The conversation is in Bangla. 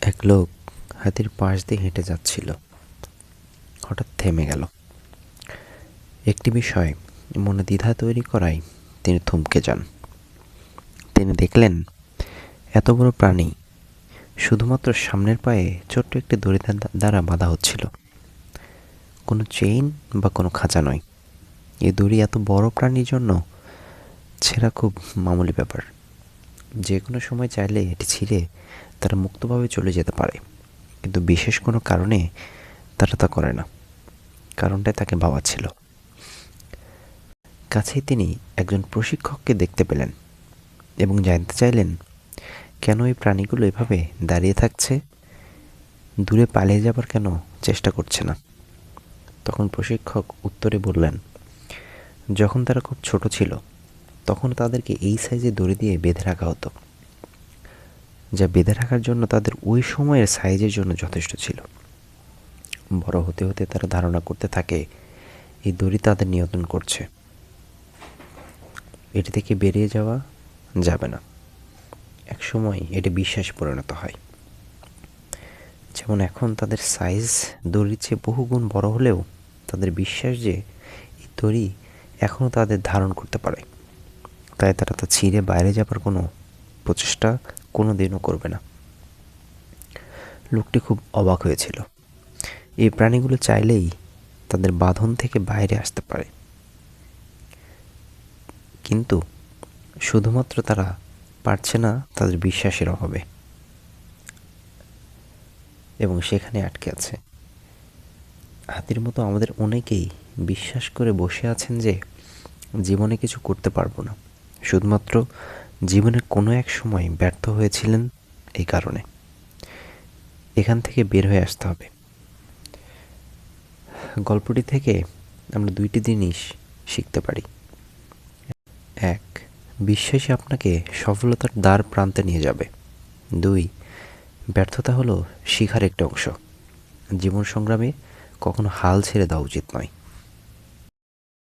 এক লোক হাতির পাশ দিয়ে হেঁটে যাচ্ছিল। হঠাৎ থেমে গেল। একটি বিষয় মনে দ্বিধা তৈরি করায় তিনি থমকে যান। তিনি দেখলেন এত বড় প্রাণী শুধুমাত্র সামনের পায়ে ছোট্ট একটি দড়ি দ্বারা বাঁধা হচ্ছিল। কোনো চেইন বা কোনো খাঁচা নয়। এই দড়ি এত বড় প্রাণীর জন্য ছেঁড়া খুব মামুলি ব্যাপার। যে কোনো সময় চাইলে এটি ছিঁড়ে তারা মুক্তভাবে চলে যেতে পারে, কিন্তু বিশেষ কোনো কারণে তারা তা করে না। কারণটাই তাকে ভাবাচ্ছিল। কাছেই তিনি একজন প্রশিক্ষককে দেখতে পেলেন এবং জানতে চাইলেন কেন এই প্রাণীগুলো এভাবে দাঁড়িয়ে থাকছে, দূরে পালিয়ে যাবার কেন চেষ্টা করছে না। তখন প্রশিক্ষক উত্তরে বললেন, যখন তারা খুব ছোট ছিল তখন তাদেরকে এই সাইজে দড়ি দিয়ে বেঁধে রাখা হতো, যা বেঁধে রাখার জন্য তাদের ওই সময়ের সাইজের জন্য যথেষ্ট ছিল। বড় হতে হতে তারা ধারণা করতে থাকে এই দড়ি তাদের নিয়ন্ত্রণ করছে, এটি থেকে বেরিয়ে যাওয়া যাবে না। একসময় এটি বিশ্বাসে পরিণত হয়। যেমন এখন তাদের সাইজ দড়ির চেয়ে বহুগুণ বড় হলেও তাদের বিশ্বাস যে এই দড়ি এখনও তাদের ধারণ করতে পারে, তাই তারা তা ছিঁড়ে বাইরে যাবার কোনো প্রচেষ্টা কোনো দিনও করবে না। লোকটি খুব অবাক হয়েছিল। এই প্রাণীগুলো চাইলেই তাদের বাঁধন থেকে বাইরে আসতে পারে, কিন্তু শুধুমাত্র তারা পারছে না তাদের বিশ্বাসের অভাবে, এবং সেখানে আটকে আছে। হাতির মতো আমাদের অনেকেই বিশ্বাস করে বসে আছেন যে জীবনে কিছু করতে পারবো না, শুধুমাত্র জীবনের কোনো এক সময় ব্যর্থ হয়েছিলেন। এই কারণে এখান থেকে বের হয়ে আসতে হবে। গল্পটি থেকে আমরা দুইটি জিনিস শিখতে পারি। এক, বিশ্বাসই আপনাকে সফলতার দ্বার প্রান্তে নিয়ে যাবে। দুই, ব্যর্থতা হলো শিখার একটি অংশ। জীবন সংগ্রামে কখনো হাল ছেড়ে দেওয়া উচিত নয়।